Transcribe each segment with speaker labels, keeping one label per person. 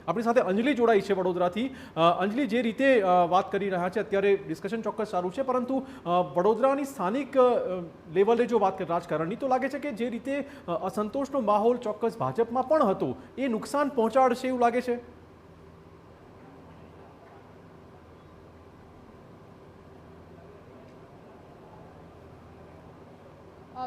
Speaker 1: આપણી સાથે અંજલિ જોડાઈ છે વડોદરાથી। અંજલિ, જે રીતે વાત કરી રહ્યા છે અત્યારે ડિસ્કશન ચોક્કસ સારું છે, પરંતુ વડોદરાની સ્થાનિક લેવલે જો વાત કરીએ રાજકારણની, તો લાગે છે કે જે રીતે અસંતોષનો માહોલ ચોક્કસ ભાજપમાં પણ હતો એ નુકસાન પહોંચાડશે એવું લાગે છે।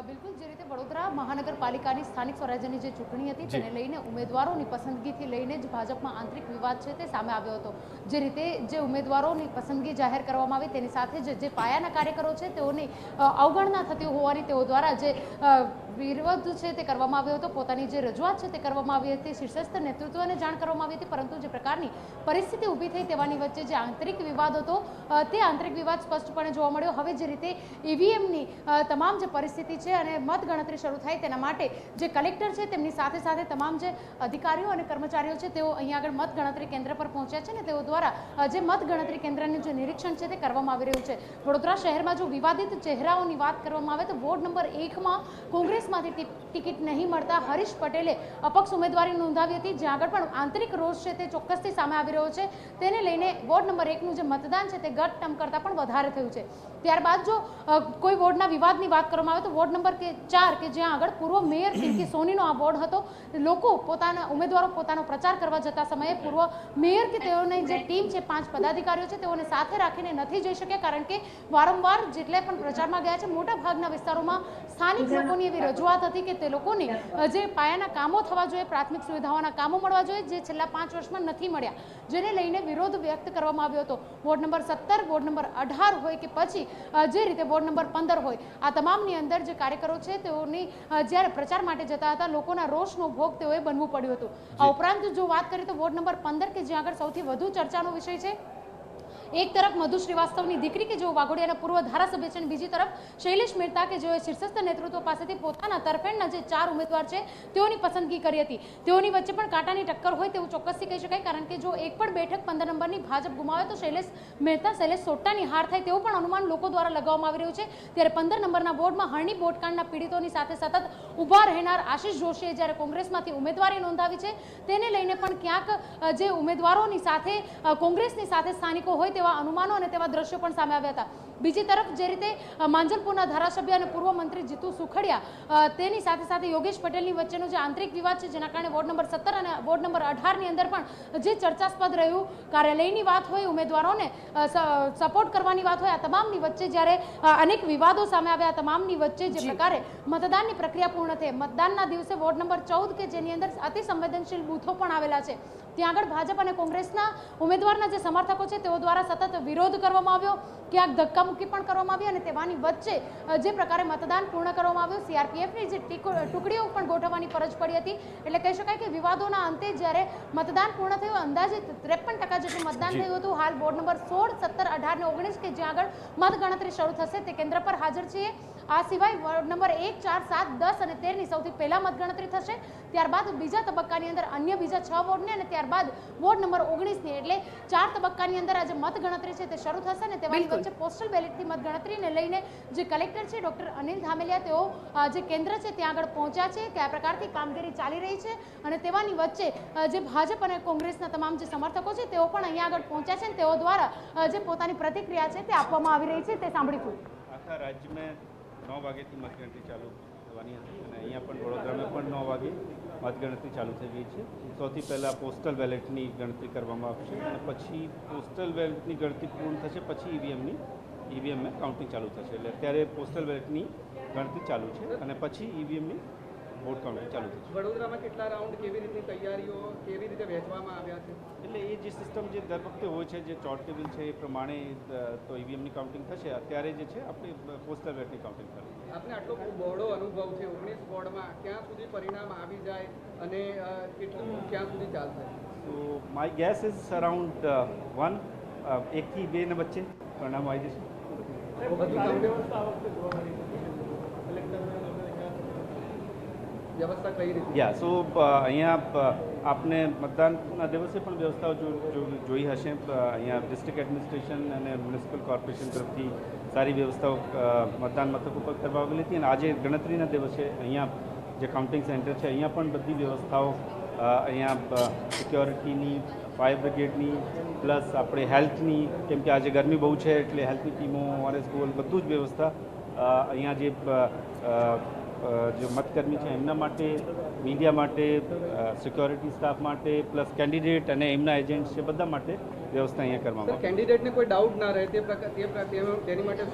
Speaker 2: બિલકુલ, જે રીતે વડોદરા મહાનગરપાલિકાની સ્થાનિક સ્વરાજ્યની જે ચૂંટણી હતી તેને લઈને ઉમેદવારોની પસંદગીથી લઈને જ ભાજપમાં આંતરિક વિવાદ છે તે સામે આવ્યો હતો। જે રીતે જે ઉમેદવારોની પસંદગી જાહેર કરવામાં આવી તેની સાથે જ જે પાયાના કાર્યકરો છે તેઓની અવગણના થતી હોવાની તેઓ દ્વારા જે વિરોધ છે તે કરવામાં આવ્યો હતો, પોતાની જે રજૂઆત છે તે કરવામાં આવી હતી, શીર્ષસ્થ નેતૃત્વને જાણ કરવામાં આવી હતી, પરંતુ જે પ્રકારની પરિસ્થિતિ ઊભી થઈ તેવાની વચ્ચે જે આંતરિક વિવાદ હતો તે આંતરિક વિવાદ સ્પષ્ટપણે જોવા મળ્યો। હવે જે રીતે ઈવીએમની તમામ જે પરિસ્થિતિ છે અને મતગણતરી શરૂ થાય તેના માટે જે કલેક્ટર છે તેમની સાથે સાથે તમામ જે અધિકારીઓ અને કર્મચારીઓ છે તેઓ અહીંયા આગળ મતગણતરી કેન્દ્ર પર પહોંચ્યા છે અને તેઓ દ્વારા જે મતગણતરી કેન્દ્રનું જે નિરીક્ષણ છે તે કરવામાં આવી રહ્યું છે। વડોદરા શહેરમાં જો વિવાદિત ચહેરાઓની વાત કરવામાં આવે તો વોર્ડ નંબર 1માં કોંગ્રેસમાંથી ટિકિટ નહીં મળતા હરીશ પટેલે અપક્ષ ઉમેદવારી નોંધાવી હતી, જ્યાં આગળ પણ આંતરિક રોષ છે તે ચોક્કસથી સામે આવી રહ્યો છે। તેને લઈને વોર્ડ નંબર 1નું જે મતદાન છે તે ગત ટર્મ કરતાં પણ વધારે થયું છે। ત્યારબાદ જો કોઈ વોર્ડના વિવાદની વાત કરવામાં આવે તો વોર્ડ નંબર 4 કે જ્યાં આગળ પૂર્વ મેયર પિંકી સોનીનો આ વોર્ડ હતો, લોકો પોતાના ઉમેદવારો પોતાનો પ્રચાર કરવા જતા સમયે પૂર્વ મેયર કે તેઓની જે ટીમ છે 5 પદાધિકારીઓ છે તેઓને સાથે રાખીને નથી જઈ શક્યા, કારણ કે વારંવાર જેટલે પણ પ્રચારમાં ગયા છે મોટા ભાગના વિસ્તારોમાં સ્થાનિક લોકોની એવી રજૂઆત હતી કે તે લોકોને જે પાયાના કામો થવા જોઈએ, પ્રાથમિક સુવિધાઓના કામો મળવા જોઈએ, જે છેલ્લા 5 વર્ષમાં નથી મળ્યા, જેને લઈને વિરોધ વ્યક્ત કરવામાં આવ્યો હતો। વોર્ડ નંબર 17, વોર્ડ નંબર 18 હોય કે પછી જે રીતે વોર્ડ નંબર 15 હોય, આ તમામની અંદર જે કાર્યકરો છે તેઓની જ્યારે પ્રચાર માટે જતા હતા લોકોના રોષનો ભોગ તેઓએ બનવું પડ્યું હતું। આ ઉપરાંત જો વાત કરીએ તો વોર્ડ નંબર 15 કે જ્યાં આગળ સૌથી વધુ ચર્ચાનો વિષય છે, એક તરફ મધુ શ્રીવાસ્તવની દીકરી કે જેઓ વાઘોડિયાના પૂર્વ ધારાસભ્ય છે અને બીજી તરફ શૈલેષ મહેતા કે જેઓએ શીર્ષસ્થ નેતૃત્વ પાસેથી પોતાના તરફેણના જે 4 ઉમેદવાર છે તેઓની પસંદગી કરી હતી। તેઓની વચ્ચે પણ કાંટાની ટક્કર હોય તેવું ચોક્કસથી કહી શકાય, કારણ કે જો એક પણ બેઠક 15 નંબરની ભાજપ ગુમાવે તો શૈલેષ મહેતા શૈલેષ સોટ્ટાની હાર થાય તેવું પણ અનુમાન લોકો દ્વારા લગાવવામાં આવી રહ્યું છે। ત્યારે 15 નંબરના વોર્ડમાં હરણી બોટકાંડના પીડિતોની સાથે સતત ઊભા રહેનાર આશિષ જોશીએ જ્યારે કોંગ્રેસમાંથી ઉમેદવારી નોંધાવી છે, તેને લઈને પણ ક્યાંક જે ઉમેદવારોની સાથે કોંગ્રેસની સાથે સ્થાનિકો હોય તેવા અનુમાનો અને તેવા દ્રશ્યો પણ સામે આવ્યા હતા। બીજી તરફ જે રીતે માંજલપુરના ધારાસભ્ય અને પૂર્વ મંત્રી જીતુ સુખડિયા તેની સાથે સાથે યોગેશ પટેલની વચ્ચેનો જે આંતરિક વિવાદ છે, જેના કારણે વોર્ડ નંબર 17 અને વોર્ડ નંબર 18 ની અંદર પણ જે ચર્ચાસ્પદ રહ્યું, કાર્યાલયની વાત હોય, ઉમેદવારોને સપોર્ટ કરવાની વાત હોય, આ તમામની વચ્ચે જ્યારે અનેક વિવાદો સામે આવ્યા, તમામની વચ્ચે જે પ્રકારે મતદાનની પ્રક્રિયા પૂર્ણ થઈ, મતદાનના દિવસે વોર્ડ નંબર 14 કે જેની અંદર અતિ સંવેદનશીલ બૂથો પણ આવેલા છે, ત્યાં આગળ ભાજપ અને કોંગ્રેસના ઉમેદવારના જે સમર્થકો છે તેઓ દ્વારા સતત વિરોધ કરવામાં આવ્યો, ક્યાંક ધક્કામુક્કી પણ કરવામાં આવી અને તેવાની વચ્ચે જે પ્રકારે મતદાન પૂર્ણ કરવામાં આવ્યું, સીઆરપીએફની જે ટુકડીઓ પણ ગોઠવવાની ફરજ પડી હતી। એટલે કહી શકાય કે વિવાદોના અંતે જ્યારે મતદાન પૂર્ણ થયું, અંદાજે 53% જેટલું મતદાન થયું હતું। હાલ વોર્ડ નંબર 16, 17, 18 અને 19 કે જ્યાં આગળ મતગણતરી શરૂ થશે તે કેન્દ્ર પર હાજર છીએ। આ સિવાય વોર્ડ નંબર 1, 4, 7, 10 અને 13ની સૌથી પહેલા મતગણતરી થશે, ત્યારબાદ બીજા તબક્કાની અંદર અન્ય બીજા 6 વોર્ડની અને ત્યારબાદ વોર્ડ નંબર 19ની, એટલે 4 તબક્કાની અંદર આજે મતગણતરી છે તે શરૂ થશે અને તેની વચ્ચે પોસ્ટલ બેલેટથી મતગણતરીને લઈને જે કલેક્ટર છે ડોક્ટર અનિલ ધામેલિયા તેઓ જે કેન્દ્ર છે ત્યાં આગળ પહોંચ્યા છે, કયા પ્રકારથી કામગીરી ચાલી રહી છે અને તેવાની વચ્ચે જે ભાજપ અને કોંગ્રેસના તમામ જે સમર્થકો છે તેઓ પણ અહીંયા આગળ પહોંચ્યા છે અને તેઓ દ્વારા જે પોતાની પ્રતિક્રિયા છે તે આપવામાં આવી રહી છે તે સાંભળીશું।
Speaker 3: આખા રાજ્યમાં 9 વાગ્યાથી મતગણતરી ચાલુ થવાની હતી અને અહીંયા પણ વડોદરામાં પણ 9 વાગે મતગણતરી ચાલુ થઈ ગઈ છે। સૌથી પહેલાં પોસ્ટલ બેલેટની ગણતરી કરવામાં આવશે અને પછી પોસ્ટલ બેલેટની ગણતરી પૂર્ણ થશે પછી ઈવીએમમાં કાઉન્ટિંગ ચાલુ થશે। એટલે અત્યારે પોસ્ટલ બેલેટની ગણતરી ચાલુ છે અને પછી ઈવીએમની વોટ કાઉન્ટિંગ ચાલુ થશે।
Speaker 4: વડોદરામાં કેટલા રાઉન્ડ, કેવી રીતની તૈયારીઓ, કેવી રીતે વહેંચવામાં આવ્યા છે?
Speaker 3: એટલે એ જે સિસ્ટમ જે દર વખતે હોય છે, જે ચોર્ટ ટેબલ છે એ પ્રમાણે તો ઈવીએમની કાઉન્ટિંગ થશે। અત્યારે જે છે આપણે પોસ્ટલ બેલેટની કાઉન્ટિંગ થશે।
Speaker 4: આપને આટલો બહોળો અનુભવ છે, 19 વોર્ડમાં ક્યાં સુધી પરિણામ આવી જાય અને કેટલું ક્યાં સુધી ચાલશે?
Speaker 3: તો માય ગેસ ઇઝ અરાઉન્ડ 1 થી 2 વચ્ચે પરિણામ આવી જશે।
Speaker 4: વ્યવસ્થા કઈ રીતે?
Speaker 3: યા સો અહીંયા આપને મતદાનના દિવસે પણ વ્યવસ્થાઓ જોઈ હશે। અહીંયા ડિસ્ટ્રિક્ટ એડમિનિસ્ટ્રેશન અને મ્યુનિસિપલ કોર્પોરેશન તરફથી સારી વ્યવસ્થાઓ મતદાન મથક ઉપર કરવામાં આવેલી હતી અને આજે ગણતરીના દિવસે અહીંયા જે કાઉન્ટિંગ સેન્ટર છે અહીંયા પણ બધી વ્યવસ્થાઓ અહીંયા સિક્યોરિટીની, ફાયર બ્રિગેડની પ્લસ આપણે હેલ્થની, કેમ કે આજે ગરમી બહુ છે એટલે હેલ્થની ટીમો, ઓઆરએસ ગોલ બધું જ વ્યવસ્થા અહીંયા જે મતકર્મી છે એમના માટે, મીડિયા માટે, સિક્યોરિટી સ્ટાફ માટે પ્લસ કેન્ડિડેટ અને એમના એજન્ટ્સ છે બધા માટે વ્યવસ્થા અહીંયા કરવામાં
Speaker 4: કેન્ડિડેટને કોઈ ડાઉટ ના રહે તેની માટે